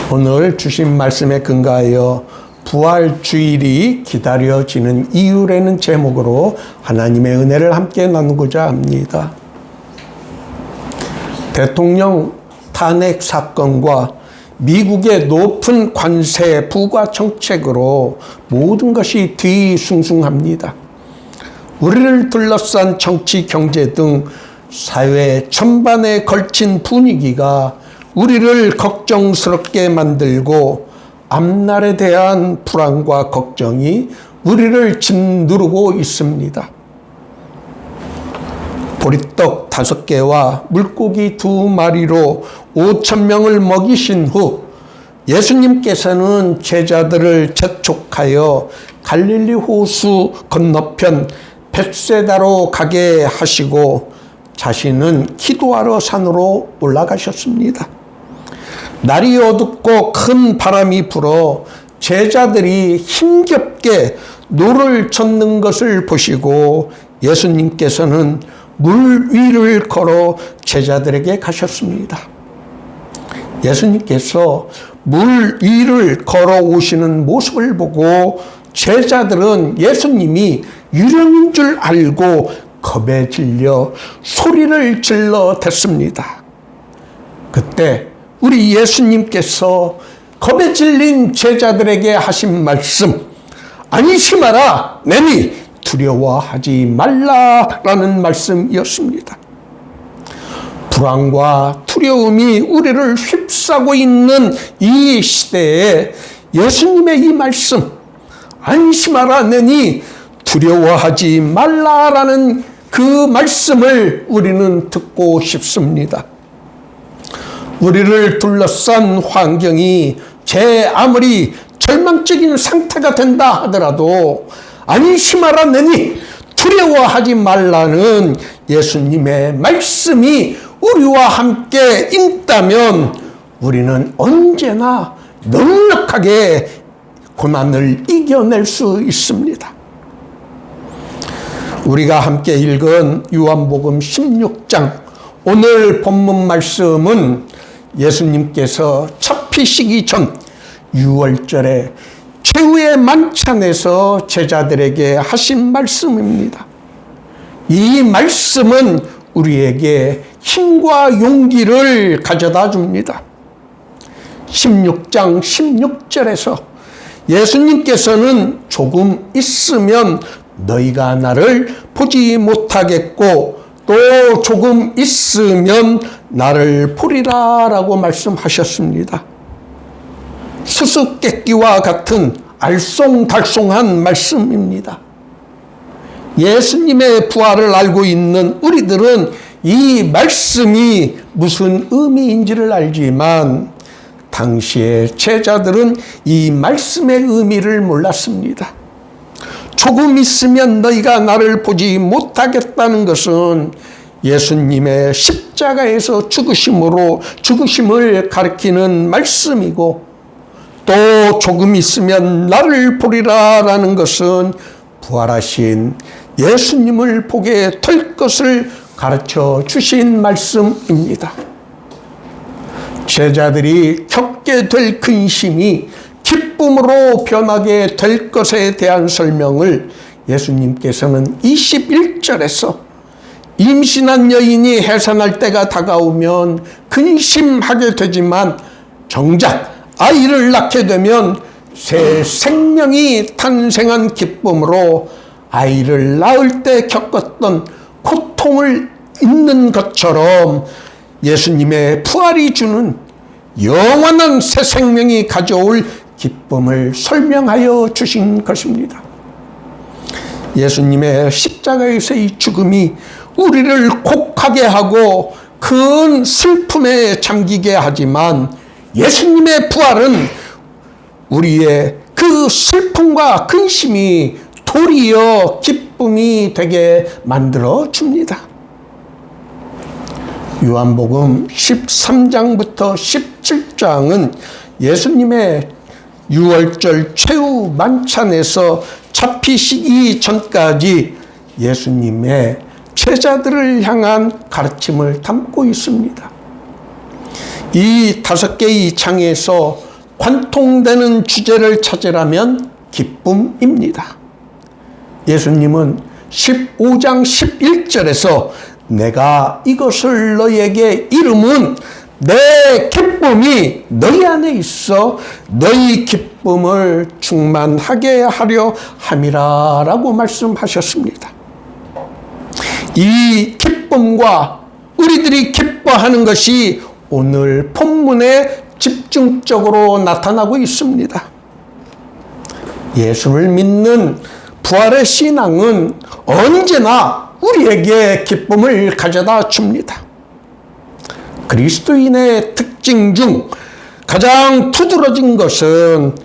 오늘 주신 말씀에 근거하여 부활주일이 기다려지는 이유라는 제목으로 하나님의 은혜를 함께 나누고자 합니다. 대통령 탄핵 사건과 미국의 높은 관세 부과 정책으로 모든 것이 뒤숭숭합니다. 우리를 둘러싼 정치, 경제 등 사회 전반에 걸친 분위기가 우리를 걱정스럽게 만들고 앞날에 대한 불안과 걱정이 우리를 짓누르고 있습니다. 보리떡 5개와 물고기 2마리로 5,000명을 먹이신 후 예수님께서는 제자들을 재촉하여 갈릴리 호수 건너편 벳세다로 가게 하시고 자신은 기도하러 산으로 올라가셨습니다. 날이 어둡고 큰 바람이 불어 제자들이 힘겹게 노를 젓는 것을 보시고 예수님께서는 물 위를 걸어 제자들에게 가셨습니다. 예수님께서 물 위를 걸어 오시는 모습을 보고 제자들은 예수님이 유령인 줄 알고 겁에 질려 소리를 질러 댔습니다. 그때 우리 예수님께서 겁에 질린 제자들에게 하신 말씀, 안심하라, 내니 두려워하지 말라라는 말씀이었습니다. 불안과 두려움이 우리를 휩싸고 있는 이 시대에 예수님의 이 말씀, 안심하라, 내니 두려워하지 말라라는 그 말씀을 우리는 듣고 싶습니다. 우리를 둘러싼 환경이 아무리 절망적인 상태가 된다 하더라도 안심하라, 내니 두려워하지 말라는 예수님의 말씀이 우리와 함께 있다면 우리는 언제나 넉넉하게 고난을 이겨낼 수 있습니다. 우리가 함께 읽은 요한복음 16장, 오늘 본문 말씀은 예수님께서 잡히시기 전 6월절에 최후의 만찬에서 제자들에게 하신 말씀입니다. 이 말씀은 우리에게 힘과 용기를 가져다 줍니다. 16장 16절에서 예수님께서는 조금 있으면 너희가 나를 보지 못하겠고 또 조금 있으면 나를 보리라 라고 말씀하셨습니다. 수수께끼와 같은 알쏭달쏭한 말씀입니다. 예수님의 부활을 알고 있는 우리들은 이 말씀이 무슨 의미인지를 알지만 당시의 제자들은 이 말씀의 의미를 몰랐습니다. 조금 있으면 너희가 나를 보지 못하겠다는 것은 예수님의 십자가에서 죽으심을 가리키는 말씀이고, 또 조금 있으면 나를 보리라라는 것은 부활하신 예수님을 보게 될 것을 가르쳐 주신 말씀입니다. 제자들이 겪게 될 근심이 기쁨으로 변하게 될 것에 대한 설명을 예수님께서는 21절에서 임신한 여인이 해산할 때가 다가오면 근심하게 되지만 정작 아이를 낳게 되면 새 생명이 탄생한 기쁨으로 아이를 낳을 때 겪었던 고통을 잊는 것처럼 예수님의 부활이 주는 영원한 새 생명이 가져올 기쁨을 설명하여 주신 것입니다. 예수님의 십자가에서의 죽음이 우리를 곡하게 하고 큰 슬픔에 잠기게 하지만 예수님의 부활은 우리의 그 슬픔과 근심이 도리어 기쁨이 되게 만들어 줍니다. 요한복음 13장부터 17장은 예수님의 6월절 최후 만찬에서 잡히시기 전까지 예수님의 제자들을 향한 가르침을 담고 있습니다. 이 5개의 장에서 관통되는 주제를 찾으라면 기쁨입니다. 예수님은 15장 11절에서 내가 이것을 너희에게 이름은 내 기쁨이 너희 안에 있어 너희 기쁨을 충만하게 하려 함이라 라고 말씀하셨습니다. 이 기쁨과 우리들이 기뻐하는 것이 오늘 본문에 집중적으로 나타나고 있습니다. 예수를 믿는 부활의 신앙은 언제나 우리에게 기쁨을 가져다 줍니다. 그리스도인의 특징 중 가장 두드러진 것은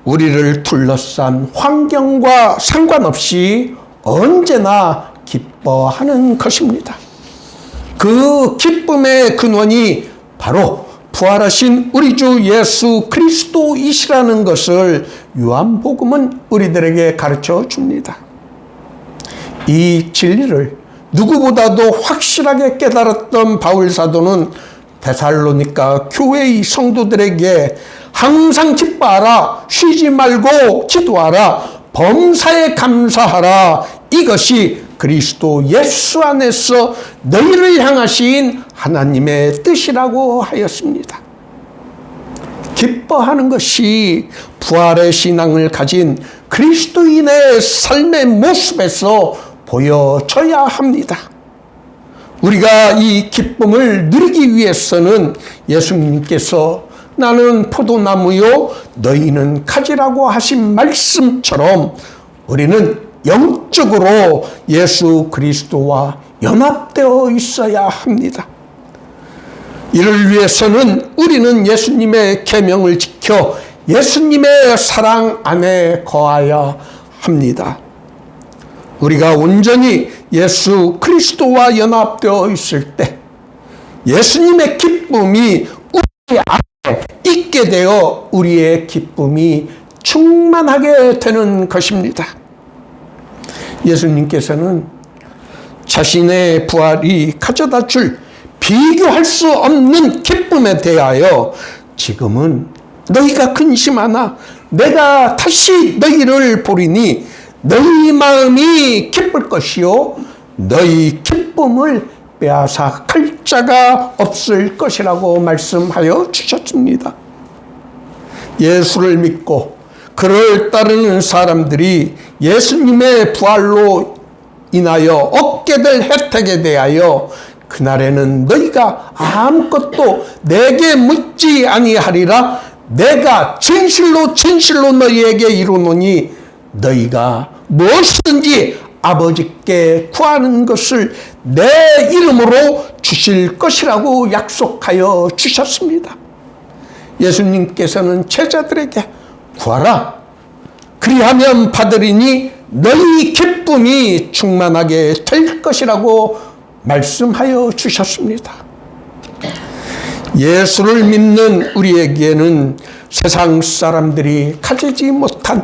우리를 둘러싼 환경과 상관없이 언제나 기뻐하는 것입니다. 그 기쁨의 근원이 바로 부활하신 우리 주 예수 그리스도이시라는 것을 요한복음은 우리들에게 가르쳐 줍니다. 이 진리를 누구보다도 확실하게 깨달았던 바울 사도는 데살로니가 교회의 성도들에게 항상 기뻐하라, 쉬지 말고 기도하라, 범사에 감사하라, 이것이 그리스도 예수 안에서 너희를 향하신 하나님의 뜻이라고 하였습니다. 기뻐하는 것이 부활의 신앙을 가진 그리스도인의 삶의 모습에서 보여져야 합니다. 우리가 이 기쁨을 누리기 위해서는 예수님께서 나는 포도나무요 너희는 가지라고 하신 말씀처럼 우리는 영적으로 예수 그리스도와 연합되어 있어야 합니다. 이를 위해서는 우리는 예수님의 계명을 지켜 예수님의 사랑 안에 거하여야 합니다. 우리가 온전히 예수 그리스도와 연합되어 있을 때 예수님의 기쁨이 우리 안에 있게 되어 우리의 기쁨이 충만하게 되는 것입니다. 예수님께서는 자신의 부활이 가져다 줄 비교할 수 없는 기쁨에 대하여 지금은 너희가 근심하나 내가 다시 너희를 보리니 너희 마음이 기쁠 것이요 너희 기쁨을 빼앗아갈 자가 없을 것이라고 말씀하여 주셨습니다. 예수를 믿고 그를 따르는 사람들이 예수님의 부활로 인하여 얻게 될 혜택에 대하여 그날에는 너희가 아무것도 내게 묻지 아니하리라. 내가 진실로 진실로 너희에게 이루노니 너희가 무엇이든지 아버지께 구하는 것을 내 이름으로 주실 것이라고 약속하여 주셨습니다. 예수님께서는 제자들에게 구하라. 그리하면 받으리니 너희 기쁨이 충만하게 될 것이라고 말씀하여 주셨습니다. 예수를 믿는 우리에게는 세상 사람들이 가지지 못한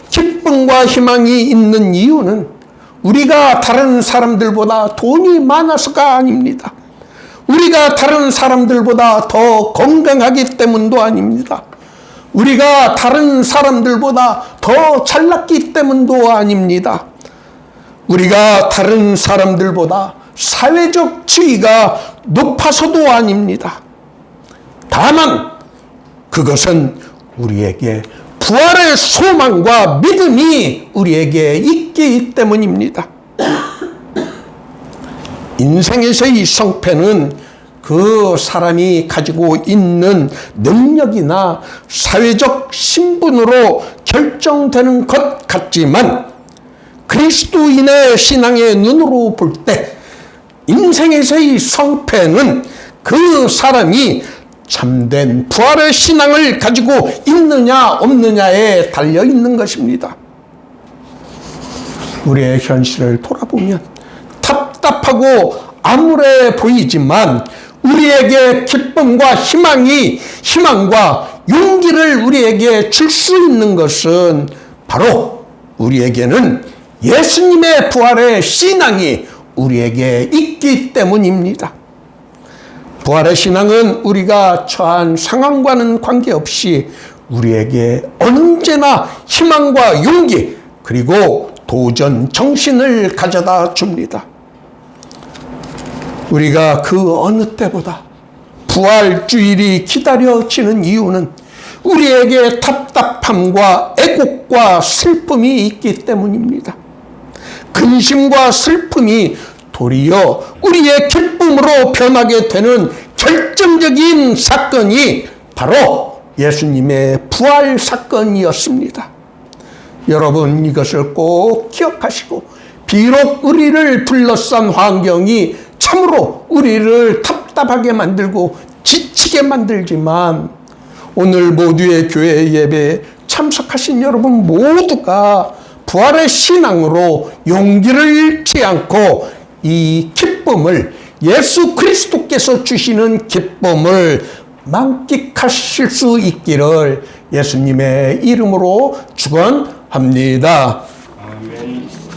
기쁨과 희망이 있는 이유는 우리가 다른 사람들보다 돈이 많아서가 아닙니다. 우리가 다른 사람들보다 더 건강하기 때문도 아닙니다. 우리가 다른 사람들보다 더 잘났기 때문도 아닙니다. 우리가 다른 사람들보다 사회적 지위가 높아서도 아닙니다. 다만 그것은 우리에게 부활의 소망과 믿음이 우리에게 있기 때문입니다. 인생에서의 성패는 그 사람이 가지고 있는 능력이나 사회적 신분으로 결정되는 것 같지만 그리스도인의 신앙의 눈으로 볼 때 인생에서의 성패는 그 사람이 참된 부활의 신앙을 가지고 있느냐 없느냐에 달려 있는 것입니다. 우리의 현실을 돌아보면 답답하고 암울해 보이지만 우리에게 기쁨과 희망과 용기를 우리에게 줄 수 있는 것은 바로 우리에게는 예수님의 부활의 신앙이 우리에게 있기 때문입니다. 부활의 신앙은 우리가 처한 상황과는 관계없이 우리에게 언제나 희망과 용기 그리고 도전 정신을 가져다 줍니다. 우리가 그 어느 때보다 부활주일이 기다려지는 이유는 우리에게 답답함과 애곡과 슬픔이 있기 때문입니다. 근심과 슬픔이 도리어 우리의 기쁨으로 변하게 되는 결정적인 사건이 바로 예수님의 부활 사건이었습니다. 여러분, 이것을 꼭 기억하시고, 비록 우리를 둘러싼 환경이 참으로 우리를 답답하게 만들고 지치게 만들지만, 오늘 모두의 교회 예배에 참석하신 여러분 모두가 부활의 신앙으로 용기를 잃지 않고 이 기쁨을, 예수 그리스도께서 주시는 기쁨을 만끽하실 수 있기를 예수님의 이름으로 축원합니다.